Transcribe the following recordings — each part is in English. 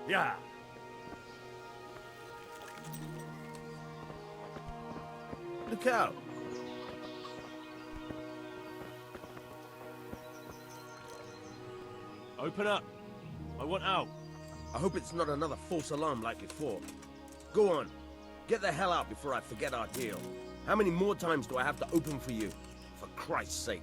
Yeah. Look out. Open up. I want out. I hope it's not another false alarm like before. Go on. Get the hell out before I forget our deal. How many more times do I have to open for you? For Christ's sake.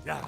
Yeah.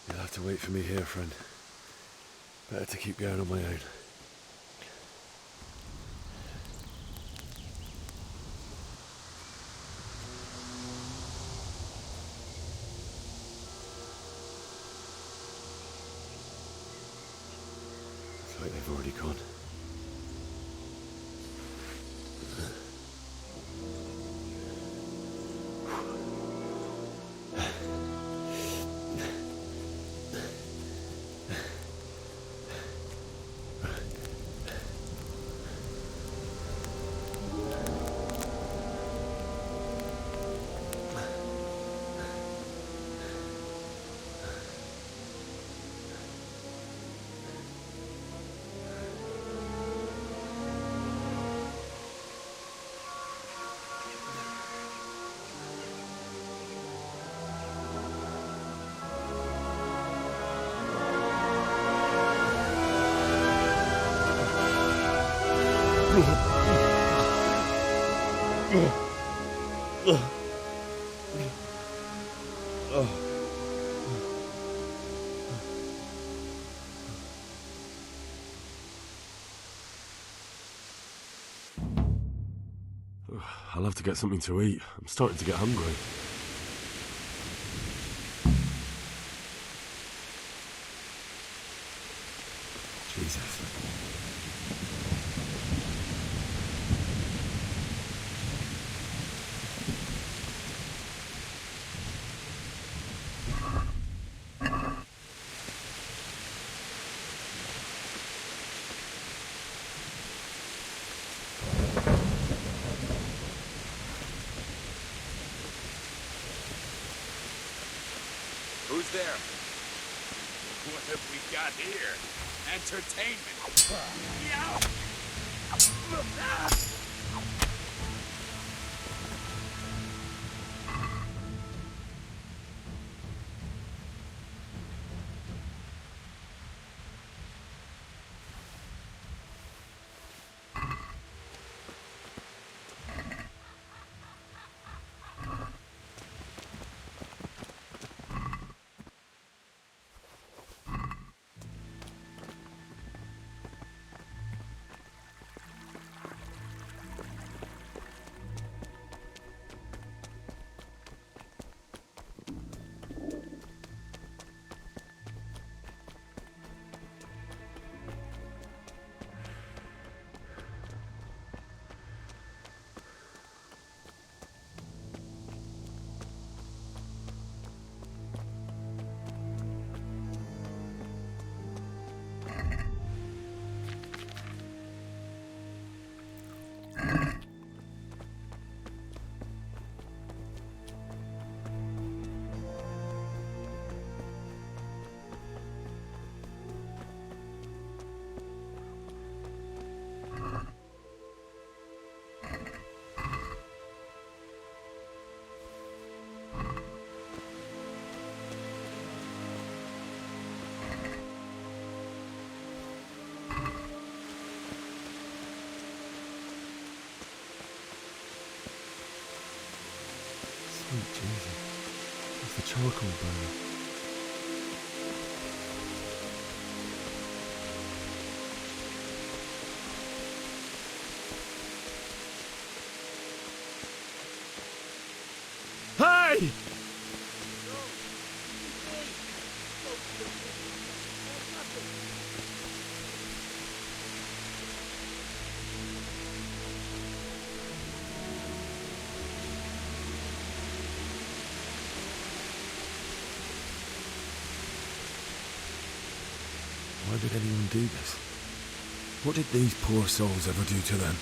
You'll have to wait for me here, friend. Better to keep going on my own. It's like they've already gone. I'll have to get something to eat. I'm starting to get hungry. Jesus. Who's there? What have we got here? Entertainment. Sweet Jesus. It's the charcoal burner. Why did anyone do this? What did these poor souls ever do to them?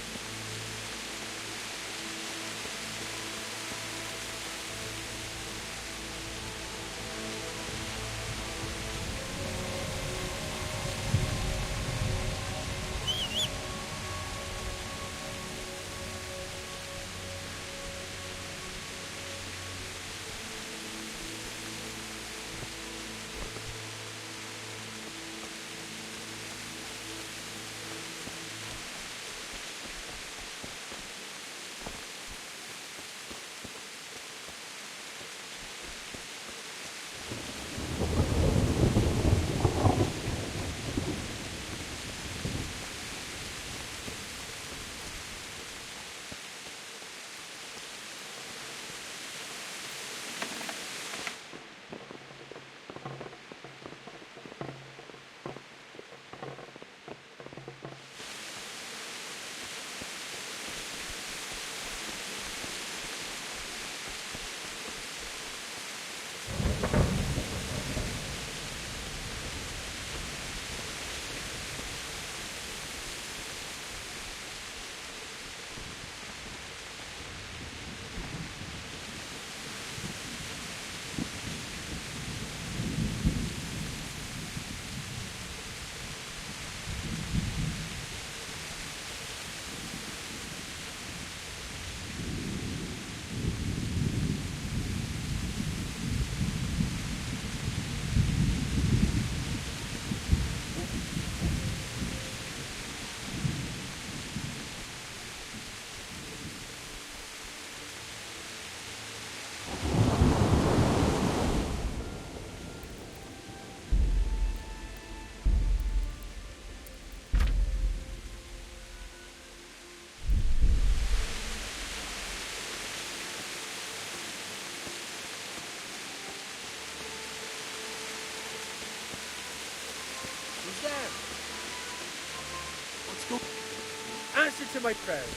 Answer to my prayers.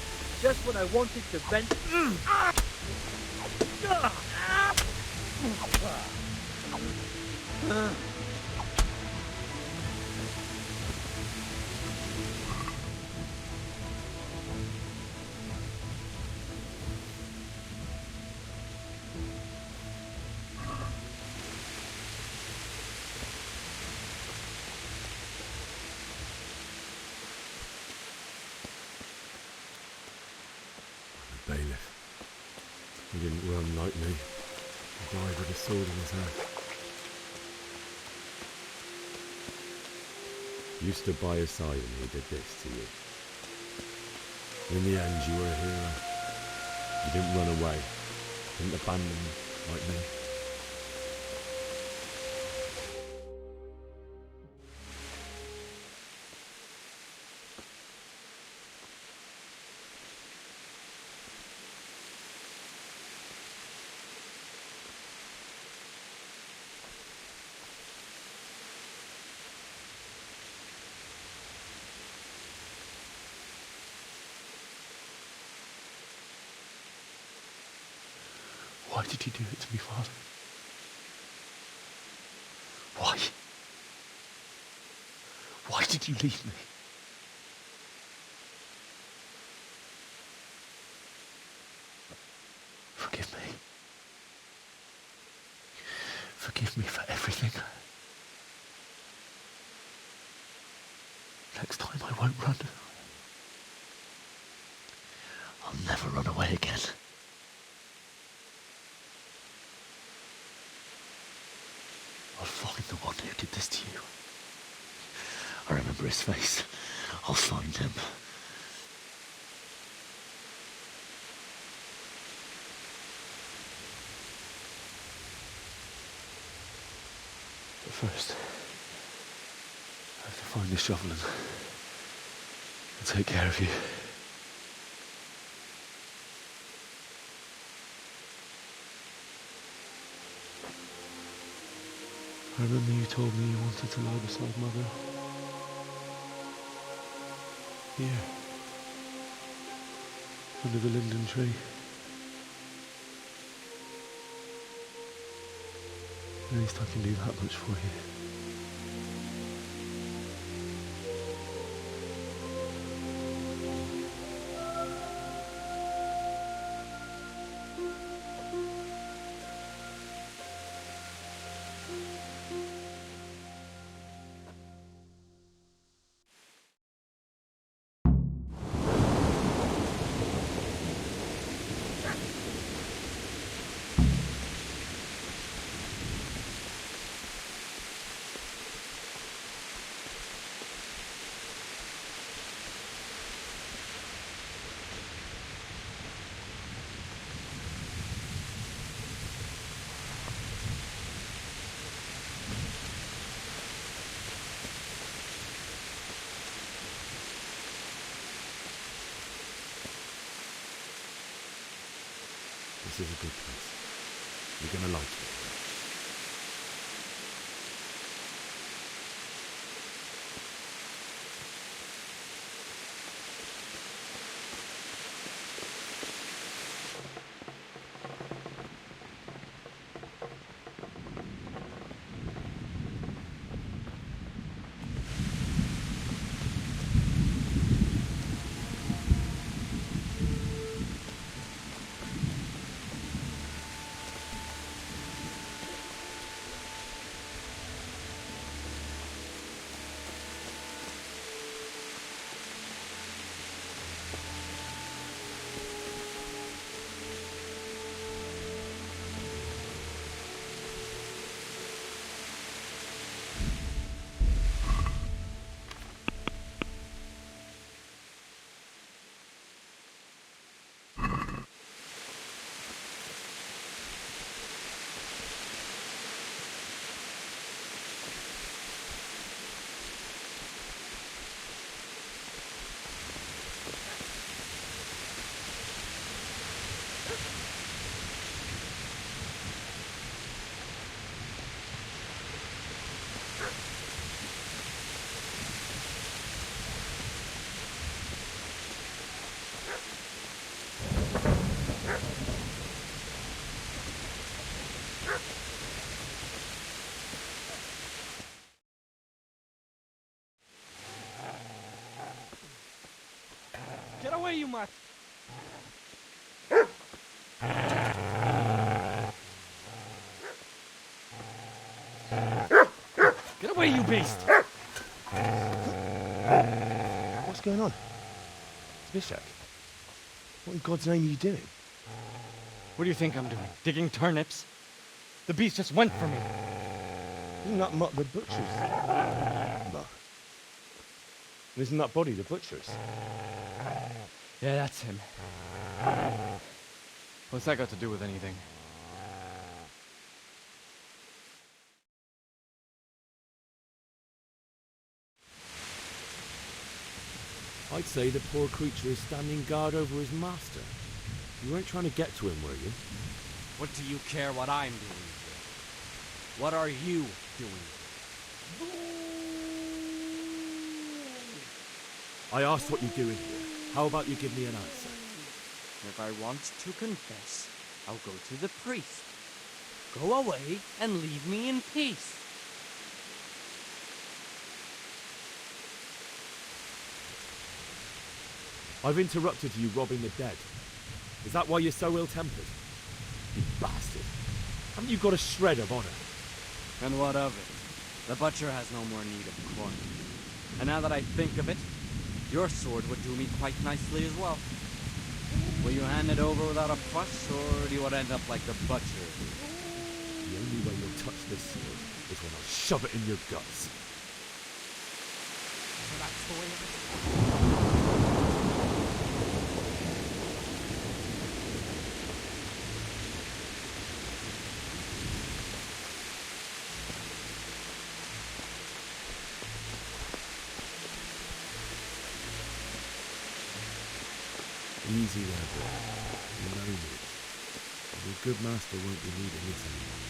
Just when I wanted to vent. Bailiff. He didn't run like me. He died with a sword in his hand. You stood by his side and he did this to you. In the end, you were a hero. You didn't run away. Didn't abandon me like me. Why did you do it to me, Father? Why? Why did you leave me? Forgive me. Forgive me for everything. Next time I won't run. I'll never run away again. I'll find the one who did this to you. I remember his face. I'll find him. But first, I have to find the shovel and take care of you. I remember you told me you wanted to lie beside Mother. Here. Under the linden tree. At least I can do that much for you. This is a good place. You're gonna like it. Get away, you mutt! Get away, you beast! What's going on? Bishak, what in God's name are you doing? What do you think I'm doing? Digging turnips? The beast just went for me. Isn't that Mutt the butcher's? Mutt. Isn't that body the butcher's? Yeah, that's him. What's that got to do with anything? I'd say the poor creature is standing guard over his master. You weren't trying to get to him, were you? What do you care what I'm doing here? What are you doing? I asked what you're doing here. How about you give me an answer? If I want to confess, I'll go to the priest. Go away and leave me in peace. I've interrupted you robbing the dead. Is that why you're so ill-tempered? You bastard. Haven't you got a shred of honor? And what of it? The butcher has no more need of corn. And now that I think of it, your sword would do me quite nicely as well. Will you hand it over without a fuss, or do you want to end up like the butcher? The only way you'll touch this sword is when I shove it in your guts. So that's the way of it? Easy there, boy. You know me. Your good master won't be needing this anymore.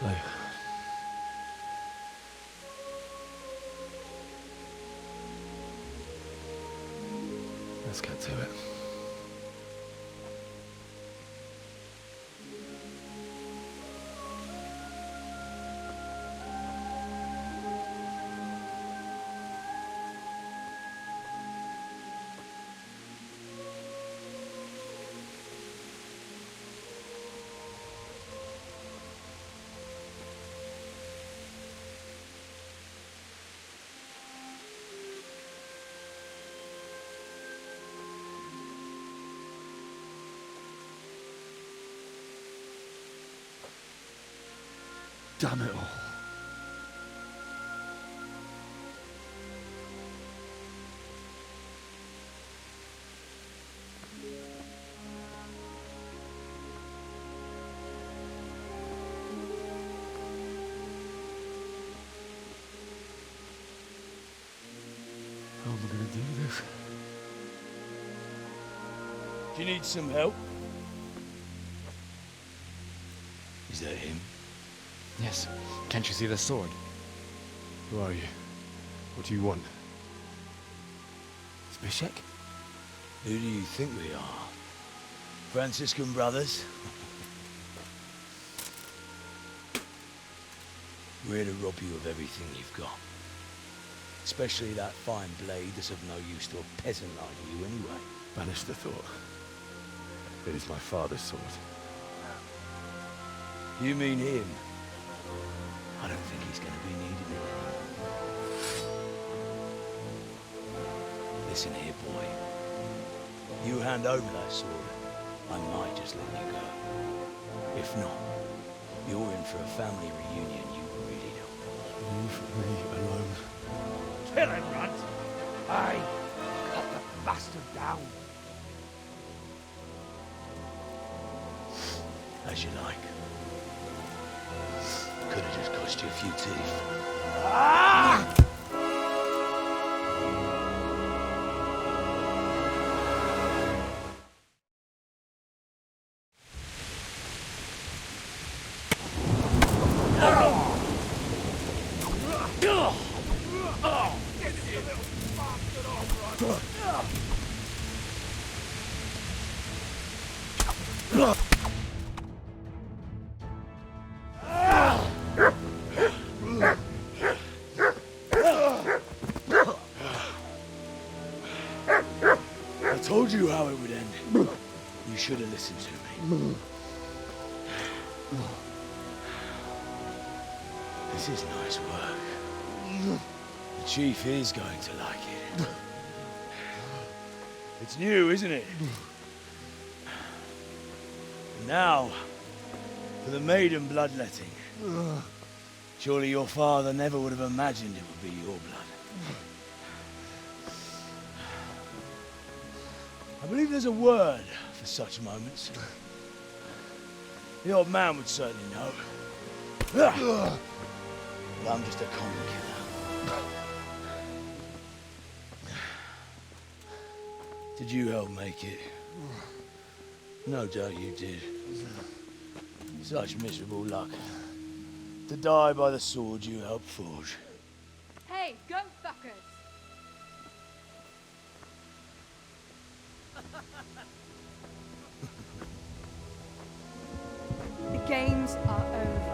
So, let's get to it. Damn it all. How am I gonna do this? Do you need some help? Is that him? Yes. Can't you see the sword? Who are you? What do you want? Zbyszek? Who do you think we are? Franciscan brothers? We're here to rob you of everything you've got. Especially that fine blade that's of no use to a peasant like you anyway. Banish the thought. It is my father's sword. You mean him? I don't think he's going to be needed anymore. Listen here, boy. You hand over that sword, I might just let you go. If not, you're in for a family reunion you really don't want. Leave me alone. Kill him, Runt! Aye! Cut the bastard down! As you like. Could have just cost you a few teeth. Ah! I told you how it would end. You should have listened to me. This is nice work. The chief is going to like it. It's new, isn't it? And now, for the maiden bloodletting. Surely your father never would have imagined it would be your blood. I believe there's a word for such moments. The old man would certainly know. But I'm just a common killer. Did you help make it? No doubt you did. Such miserable luck. To die by the sword you helped forge. Hey, go fuckers! The games are over.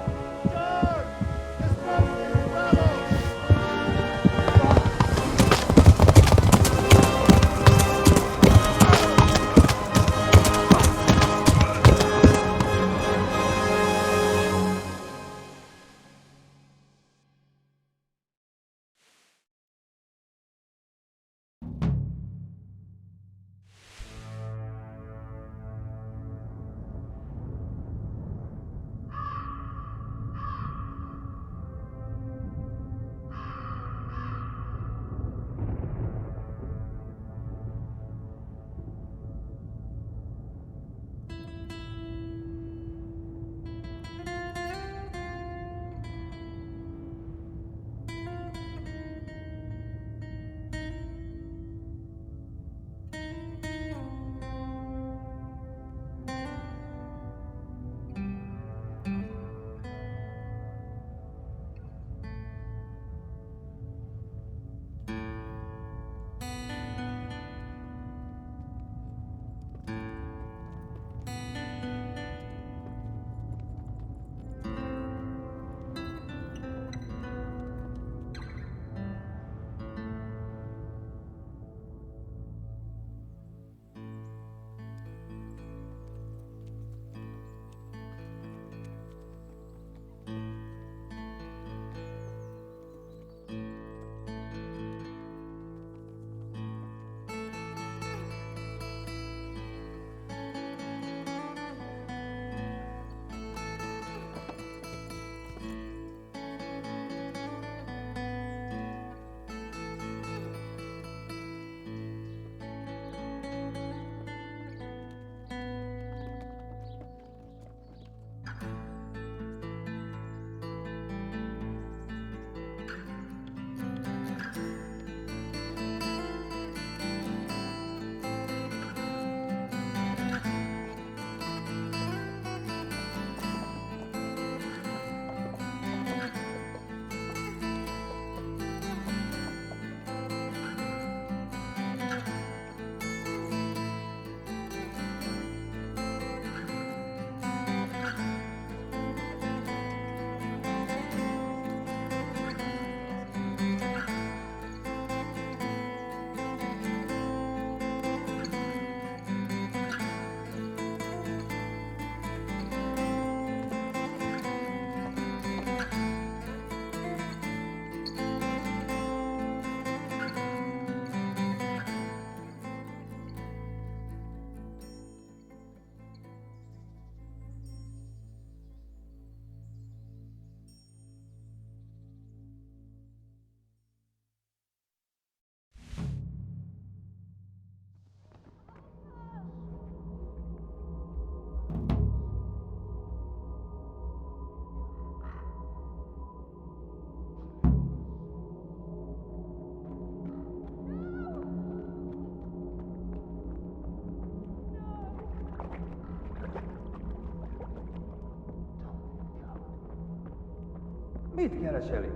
Mit kereseli?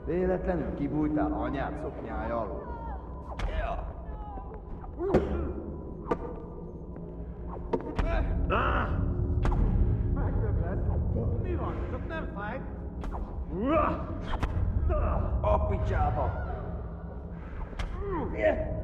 Véletlenül kibújtál anyád szoknyája alól? Megdögled? Mi van? Csak nem fáj? A picsába! Igen!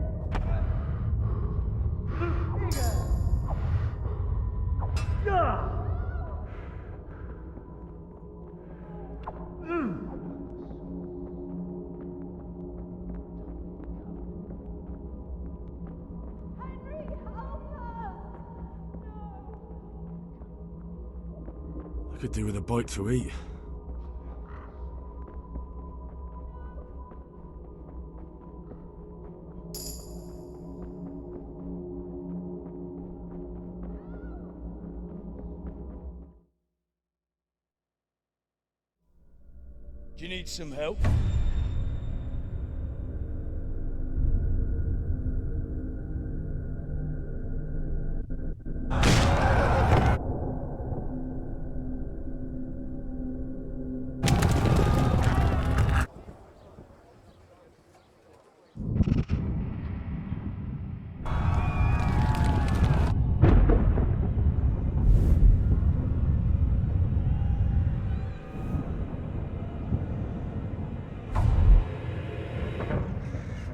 I could do with a bite to eat. Do you need some help?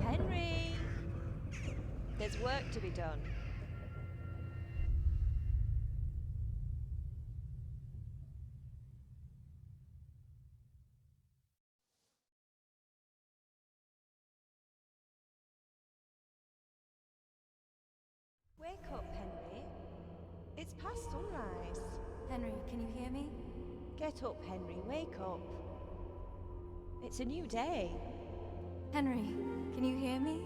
Henry! There's work to be done. Wake up, Henry. It's past sunrise. Henry, can you hear me? Get up, Henry. Wake up. It's a new day. Henry, can you hear me?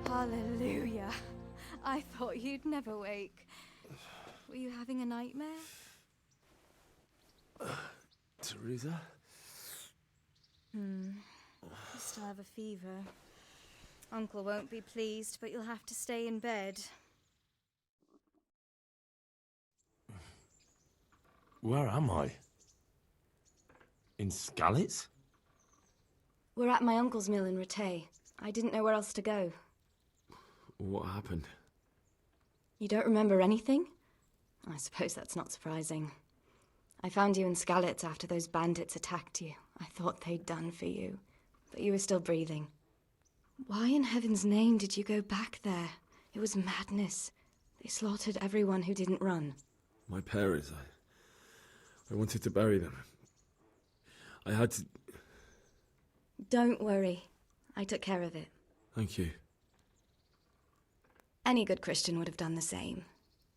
Hallelujah. I thought you'd never wake. Were you having a nightmare? Teresa? You still have a fever. Uncle won't be pleased, but you'll have to stay in bed. Where am I? In Skallitz? We're at my uncle's mill in Rattay. I didn't know where else to go. What happened? You don't remember anything? I suppose that's not surprising. I found you in Skallitz after those bandits attacked you. I thought they'd done for you, but you were still breathing. Why in heaven's name did you go back there? It was madness. They slaughtered everyone who didn't run. My parents, I wanted to bury them. I had to... Don't worry. I took care of it. Thank you. Any good Christian would have done the same.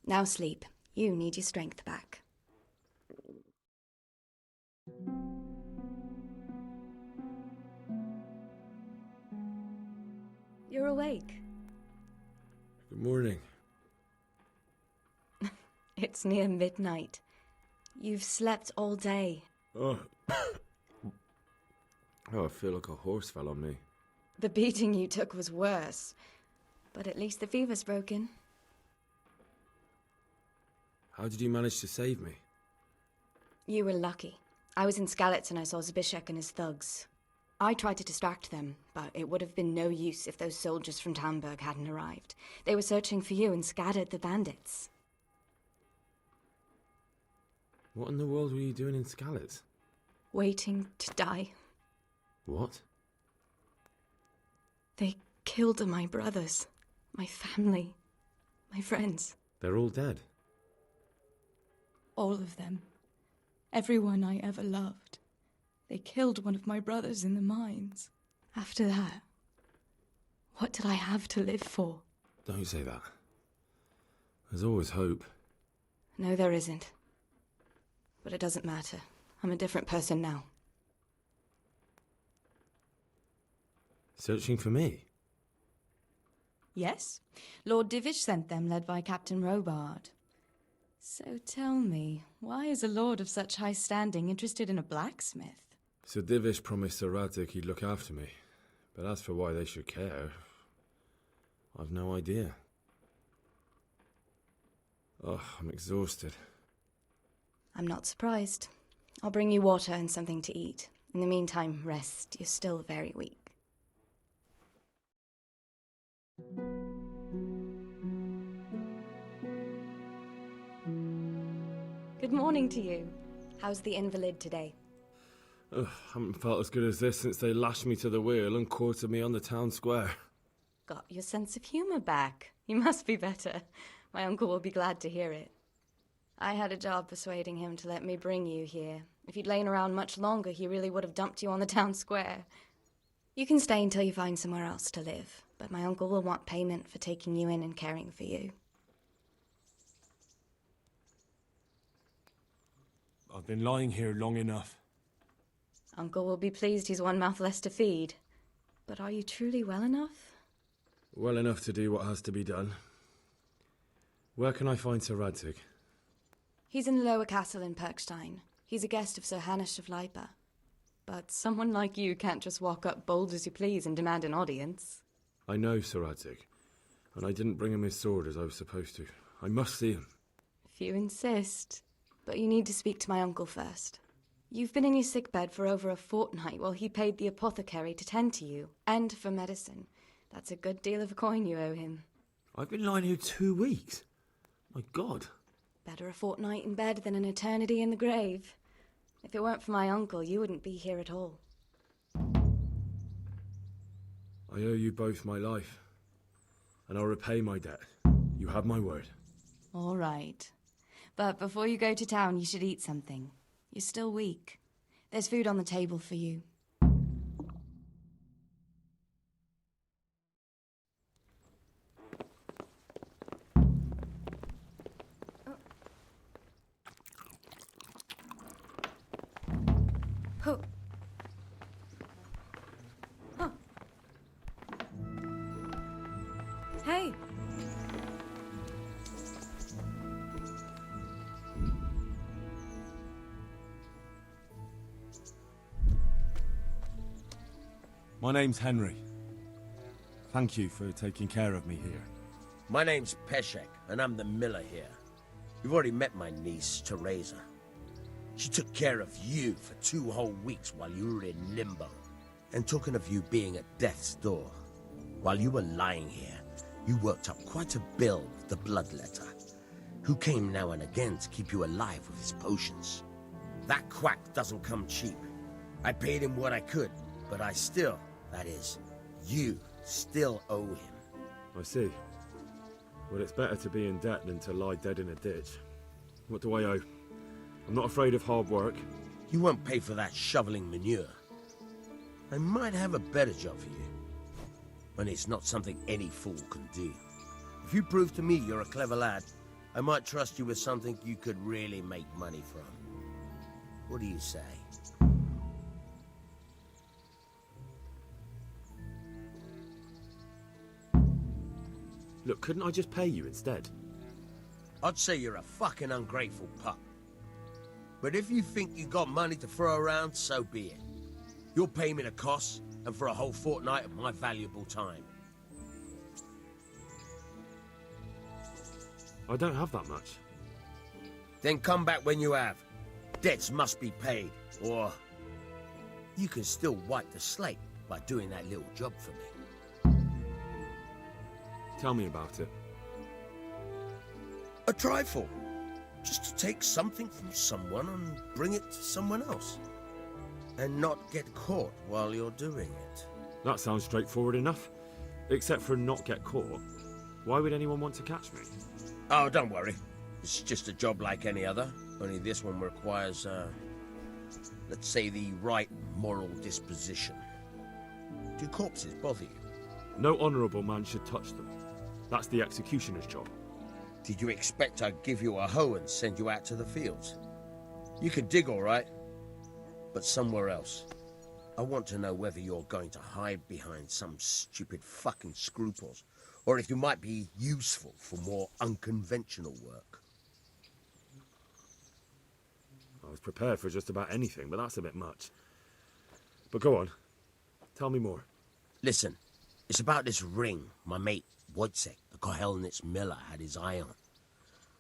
Now sleep. You need your strength back. You're awake. Good morning. It's near midnight. You've slept all day. Oh. Oh, I feel like a horse fell on me. The beating you took was worse. But at least the fever's broken. How did you manage to save me? You were lucky. I was in Skallitz and I saw Zbyszek and his thugs. I tried to distract them, but it would have been no use if those soldiers from Tamburg hadn't arrived. They were searching for you and scattered the bandits. What in the world were you doing in Skallitz? Waiting to die. What? They killed my brothers, my family, my friends. They're all dead. All of them. Everyone I ever loved. They killed one of my brothers in the mines. After that, what did I have to live for? Don't say that. There's always hope. No, there isn't. But it doesn't matter. I'm a different person now. Searching for me? Yes. Lord Divish sent them, led by Captain Robard. So tell me, why is a lord of such high standing interested in a blacksmith? Sir Divish promised Sir Radek he'd look after me. But as for why they should care, I've no idea. Oh, I'm exhausted. I'm not surprised. I'll bring you water and something to eat. In the meantime, rest. You're still very weak. Good morning to you. How's the invalid today? Haven't felt as good as this since they lashed me to the wheel and quartered me on the town square. Got your sense of humour back. You must be better. My uncle will be glad to hear it. I had a job persuading him to let me bring you here. If you'd lain around much longer, he really would have dumped you on the town square. You can stay until you find somewhere else to live, but my uncle will want payment for taking you in and caring for you. I've been lying here long enough. Uncle will be pleased he's one mouth less to feed. But are you truly well enough? Well enough to do what has to be done. Where can I find Sir Radzig? He's in the lower castle in Perkstein. He's a guest of Sir Hanush of Leipa. But someone like you can't just walk up bold as you please and demand an audience. I know Sir Radzig, and I didn't bring him his sword as I was supposed to. I must see him. If you insist. But you need to speak to my uncle first. You've been in your sickbed for over a fortnight while he paid the apothecary to tend to you, and for medicine. That's a good deal of coin you owe him. I've been lying here 2 weeks. My God. Better a fortnight in bed than an eternity in the grave. If it weren't for my uncle, you wouldn't be here at all. I owe you both my life, and I'll repay my debt. You have my word. All right. But before you go to town, you should eat something. You're still weak. There's food on the table for you. Oh. Oh. Hey. My name's Henry. Thank you for taking care of me here. My name's Peshek, and I'm the miller here. You've already met my niece, Teresa. She took care of you for 2 whole weeks while you were in limbo. And talking of you being at death's door, while you were lying here, you worked up quite a bill with the bloodletter, who came now and again to keep you alive with his potions. That quack doesn't come cheap. I paid him what I could, but I still, that is, you still owe him. I see. Well, it's better to be in debt than to lie dead in a ditch. What do I owe? I'm not afraid of hard work. You won't pay for that shoveling manure. I might have a better job for you. And it's not something any fool can do. If you prove to me you're a clever lad, I might trust you with something you could really make money from. What do you say? Look, couldn't I just pay you instead? I'd say you're a fucking ungrateful pup. But if you think you got money to throw around, so be it. You'll pay me the costs, and for a whole fortnight of my valuable time. I don't have that much. Then come back when you have. Debts must be paid, or you can still wipe the slate by doing that little job for me. Tell me about it. A trifle. Just to take something from someone and bring it to someone else. And not get caught while you're doing it. That sounds straightforward enough. Except for not get caught. Why would anyone want to catch me? Oh, don't worry. It's just a job like any other. Only this one requires, let's say, the right moral disposition. Do corpses bother you? No honourable man should touch them. That's the executioner's job. Did you expect I'd give you a hoe and send you out to the fields? You can dig all right, but somewhere else. I want to know whether you're going to hide behind some stupid fucking scruples, or if you might be useful for more unconventional work. I was prepared for just about anything, but that's a bit much. But go on. Tell me more. Listen, it's about this ring my mate Wojciech, the Kohelnitz miller, had his eye on.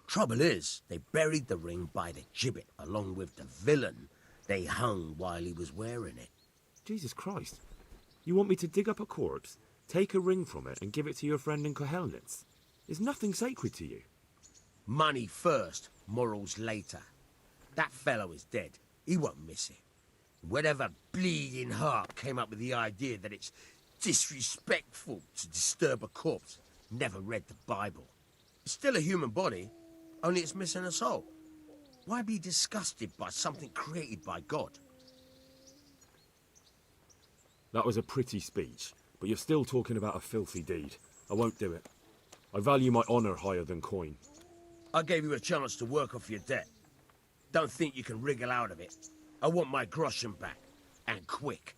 Trouble is, they buried the ring by the gibbet, along with the villain they hung while he was wearing it. Jesus Christ. You want me to dig up a corpse, take a ring from it, and give it to your friend in Skallitz? Is nothing sacred to you? Money first, morals later. That fellow is dead. He won't miss it. Whatever bleeding heart came up with the idea that it's disrespectful to disturb a corpse never read the Bible. It's still a human body, only it's missing a soul. Why be disgusted by something created by God? That was a pretty speech, but you're still talking about a filthy deed. I won't do it. I value my honor higher than coin. I gave you a chance to work off your debt. Don't think you can wriggle out of it. I want my groschen back, and quick.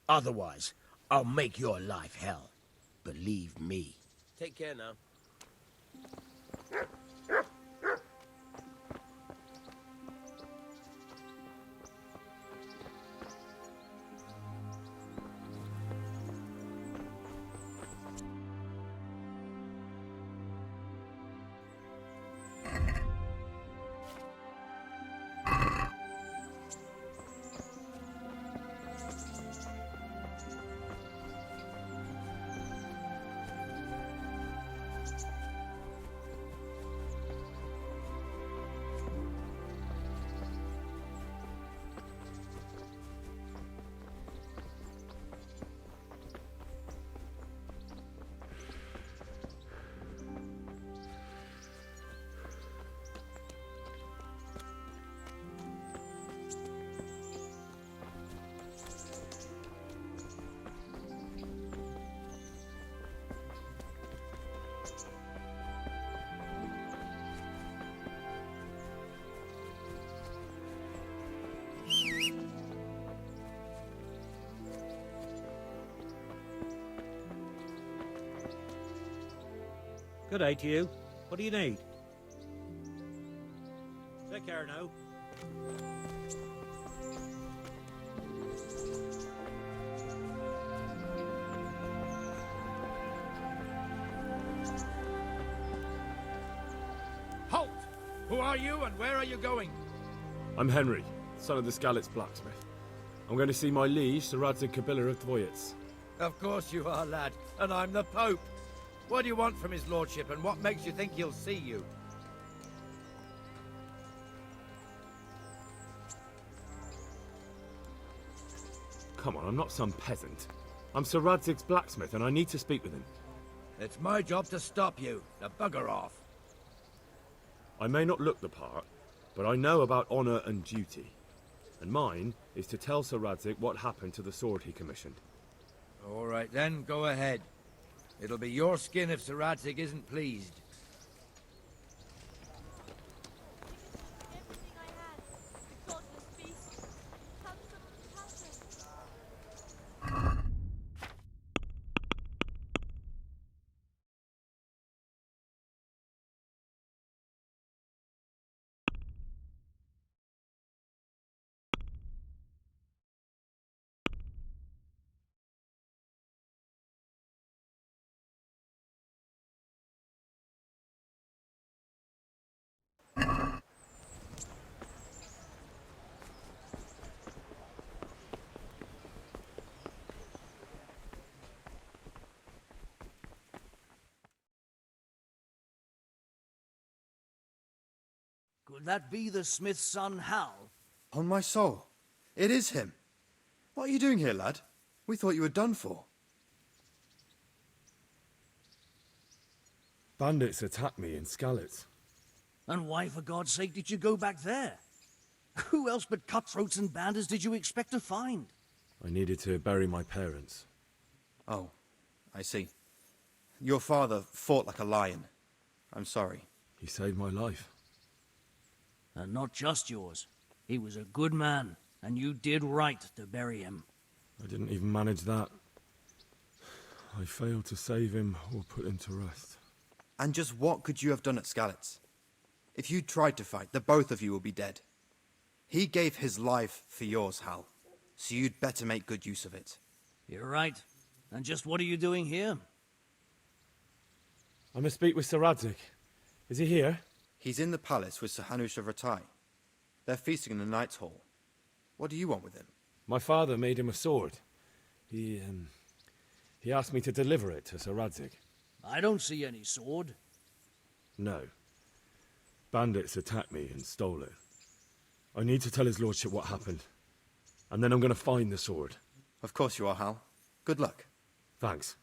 Otherwise, I'll make your life hell. Believe me. Take care now. Good day to you. What do you need? Take care now. Halt! Who are you and where are you going? I'm Henry, son of the Skallitz blacksmith. I'm going to see my liege, Sir Radzig Kabila of Dvoyitz. Of course you are, lad. And I'm the Pope. What do you want from his lordship, and what makes you think he'll see you? Come on, I'm not some peasant. I'm Sir Radzig's blacksmith, and I need to speak with him. It's my job to stop you. Now bugger off. I may not look the part, but I know about honor and duty. And mine is to tell Sir Radzig what happened to the sword he commissioned. All right then, go ahead. It'll be your skin if Sir Radzig isn't pleased. Everything I had, the godless beast, comes from the passion. Could that be the smith's son, Hal? On my soul. It is him. What are you doing here, lad? We thought you were done for. Bandits attacked me in Skallitz. And why, for God's sake, did you go back there? Who else but cutthroats and bandits did you expect to find? I needed to bury my parents. Oh, I see. Your father fought like a lion. I'm sorry. He saved my life. And not just yours. He was a good man, and you did right to bury him. I didn't even manage that. I failed to save him or put him to rest. And just what could you have done at Skallitz? If you tried to fight, the both of you will be dead. He gave his life for yours, Hal. So you'd better make good use of it. You're right. And just what are you doing here? I must speak with Sir Radzig. Is he here? He's in the palace with Sir Hanush of Ratai. They're feasting in the Knight's Hall. What do you want with him? My father made him a sword. He asked me to deliver it to Sir Radzig. I don't see any sword. No. Bandits attacked me and stole it. I need to tell his lordship what happened. And then I'm going to find the sword. Of course you are, Hal. Good luck. Thanks.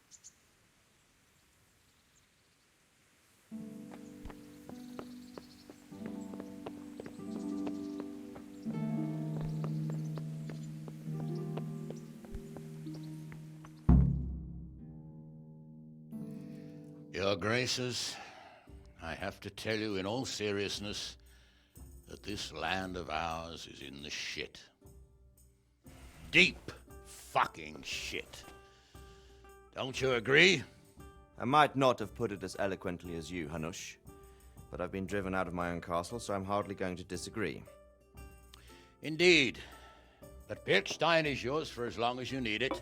Your Graces, I have to tell you in all seriousness that this land of ours is in the shit. Deep fucking shit. Don't you agree? I might not have put it as eloquently as you, Hanush, but I've been driven out of my own castle, so I'm hardly going to disagree. Indeed. But Birkstein is yours for as long as you need it.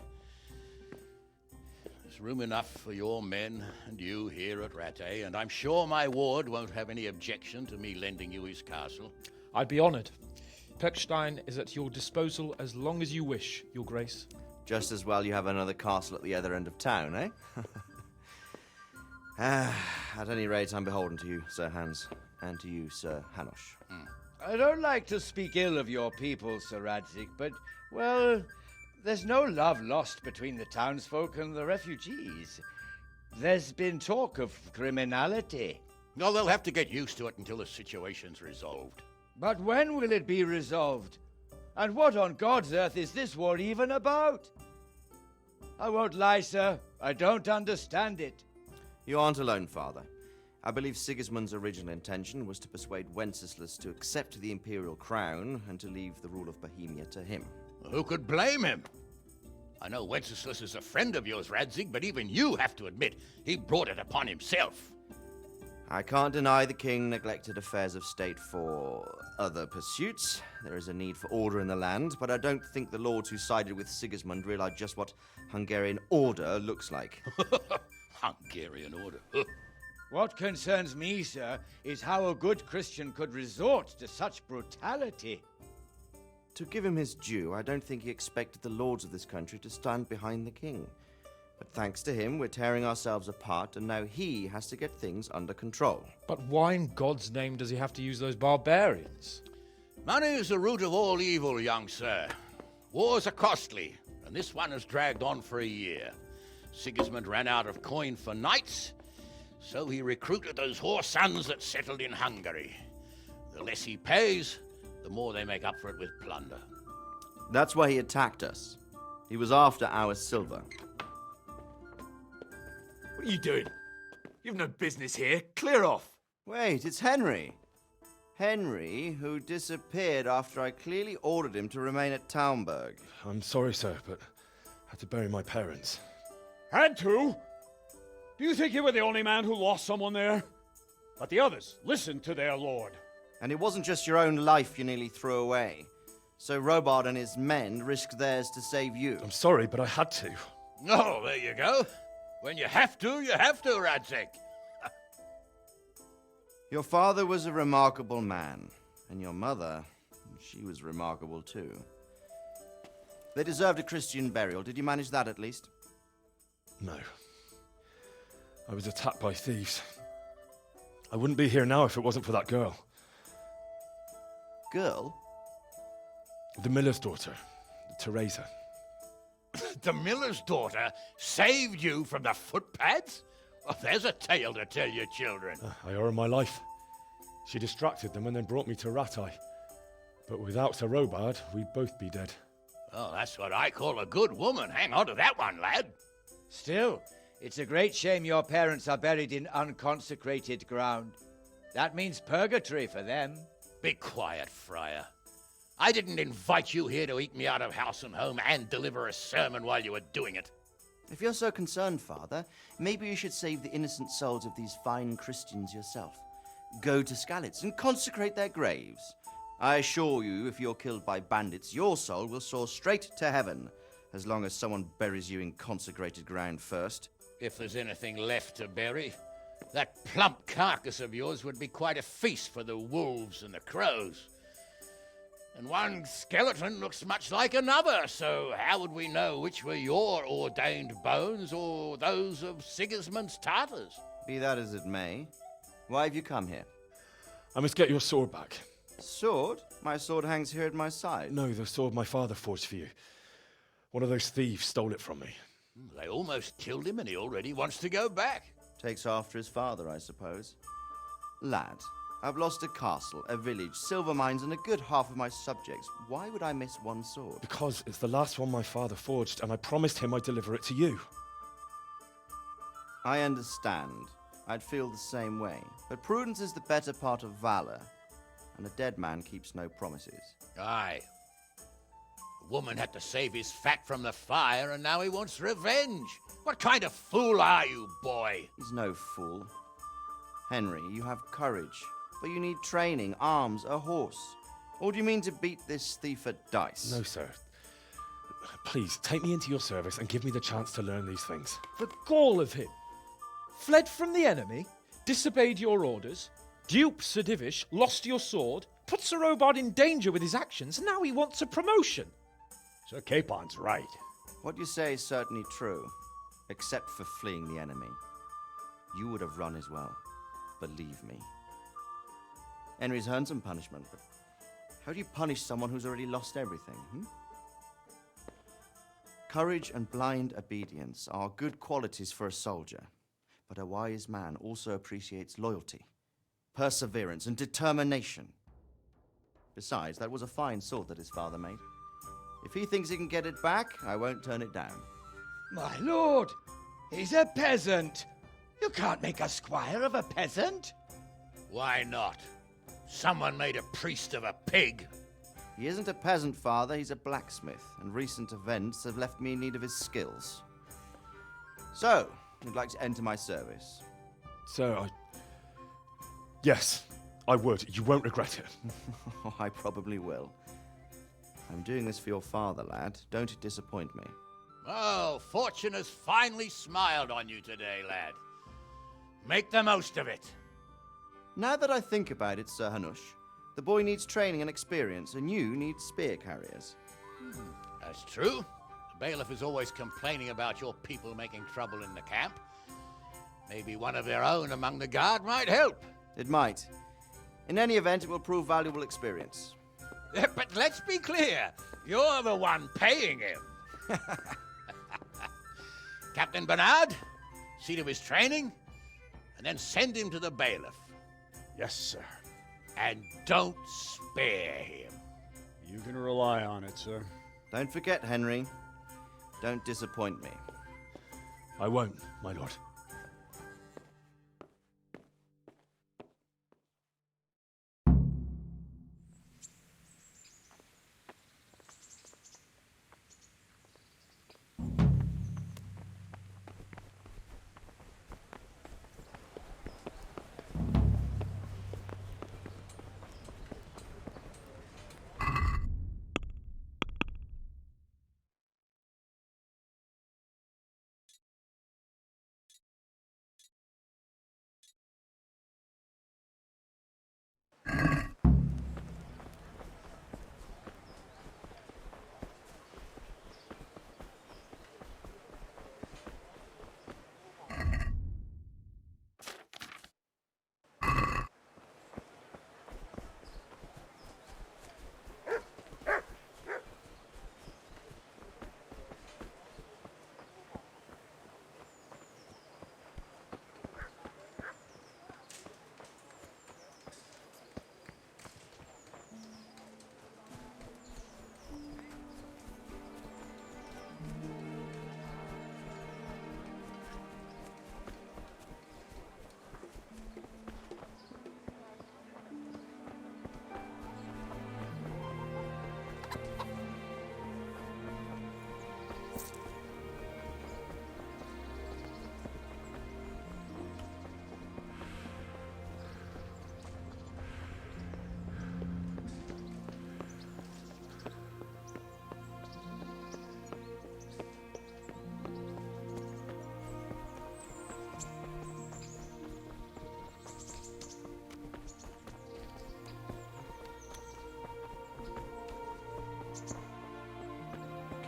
There's room enough for your men and you here at Rattay, and I'm sure my ward won't have any objection to me lending you his castle. I'd be honored. Pechstein is at your disposal as long as you wish, Your Grace. Just as well you have another castle at the other end of town, eh? At any rate, I'm beholden to you, Sir Hans, and to you, Sir Hanush. I don't like to speak ill of your people, Sir Radzig, but, well, there's no love lost between the townsfolk and the refugees. There's been talk of criminality. Well, they'll have to get used to it until the situation's resolved. But when will it be resolved? And what on God's earth is this war even about? I won't lie, sir. I don't understand it. You aren't alone, Father. I believe Sigismund's original intention was to persuade Wenceslas to accept the imperial crown and to leave the rule of Bohemia to him. Who could blame him? I know Wenceslas is a friend of yours, Radzig, but even you have to admit he brought it upon himself. I can't deny the king neglected affairs of state for other pursuits. There is a need for order in the land, but I don't think the lords who sided with Sigismund realized just what Hungarian order looks like. Hungarian order? What concerns me, sir, is how a good Christian could resort to such brutality. To give him his due, I don't think he expected the lords of this country to stand behind the king. But thanks to him, we're tearing ourselves apart, and now he has to get things under control. But why in God's name does he have to use those barbarians? Money is the root of all evil, young sir. Wars are costly, and this one has dragged on for a year. Sigismund ran out of coin for knights, so he recruited those whore sons that settled in Hungary. The less he pays, the more they make up for it with plunder. That's why he attacked us. He was after our silver. What are you doing? You've no business here. Clear off. Wait, it's Henry. Henry, who disappeared after I clearly ordered him to remain at Taumberg. I'm sorry, sir, but I had to bury my parents. Had to? Do you think you were the only man who lost someone there? But the others listened to their lord. And it wasn't just your own life you nearly threw away. So Robard and his men risked theirs to save you. I'm sorry, but I had to. Oh, there you go. When you have to, Radzig. Your father was a remarkable man, and your mother, she was remarkable too. They deserved a Christian burial. Did you manage that at least? No. I was attacked by thieves. I wouldn't be here now if it wasn't for that girl. Girl? The miller's daughter, Teresa. The miller's daughter saved you from the footpads? Well, there's a tale to tell your children. I owe her my life. She distracted them and then brought me to Rattay. But without Sir Robard, we'd both be dead. Oh, that's what I call a good woman. Hang on to that one, lad. Still, it's a great shame your parents are buried in unconsecrated ground. That means purgatory for them. Be quiet, friar. I didn't invite you here to eat me out of house and home and deliver a sermon while you were doing it. If you're so concerned, Father, maybe you should save the innocent souls of these fine Christians yourself. Go to Skallitz and consecrate their graves. I assure you, if you're killed by bandits, your soul will soar straight to heaven, as long as someone buries you in consecrated ground first. If there's anything left to bury, That plump carcass of yours would be quite a feast for the wolves and the crows. And one skeleton looks much like another, so how would we know which were your ordained bones or those of Sigismund's Tartars? Be that as it may, why have you come here? I must get your sword back. Sword? My sword hangs here at my side. No, the sword my father forged for you. One of those thieves stole it from me. They almost killed him and he already wants to go back. Takes after his father, I suppose. Lad, I've lost a castle, a village, silver mines, and a good half of my subjects. Why would I miss one sword? Because it's the last one my father forged, and I promised him I'd deliver it to you. I understand. I'd feel the same way. But prudence is the better part of valor, and a dead man keeps no promises. Aye. The woman had to save his fat from the fire, and now he wants revenge. What kind of fool are you, boy? He's no fool. Henry, you have courage, but you need training, arms, a horse. Or do you mean to beat this thief at dice? No, sir. Please, take me into your service and give me the chance to learn these things. The gall of him. Fled from the enemy, disobeyed your orders, duped Sir Divish, lost your sword, put Sir Robard in danger with his actions, and now he wants a promotion. Sir Capon's right. What you say is certainly true, except for fleeing the enemy. You would have run as well. Believe me. Henry's earned some punishment, but how do you punish someone who's already lost everything? Courage and blind obedience are good qualities for a soldier, but a wise man also appreciates loyalty, perseverance, and determination. Besides, that was a fine sword that his father made. If he thinks he can get it back, I won't turn it down. My lord, he's a peasant. You can't make a squire of a peasant. Why not? Someone made a priest of a pig. He isn't a peasant, father, he's a blacksmith, and recent events have left me in need of his skills. So, you'd like to enter my service? Sir, Yes, I would. You won't regret it. Oh, I probably will. I'm doing this for your father, lad. Don't disappoint me. Oh, fortune has finally smiled on you today, lad. Make the most of it. Now that I think about it, Sir Hanush, the boy needs training and experience, and you need spear carriers. That's true. The bailiff is always complaining about your people making trouble in the camp. Maybe one of their own among the guard might help. It might. In any event, it will prove valuable experience. But let's be clear. You're the one paying him. Captain Bernard, see to his training, and then send him to the bailiff. Yes, sir. And don't spare him. You can rely on it, sir. Don't forget, Henry. Don't disappoint me. I won't, my lord.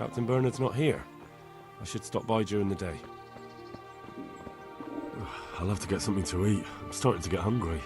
Captain Bernard's not here. I should stop by during the day. I'll have to get something to eat. I'm starting to get hungry.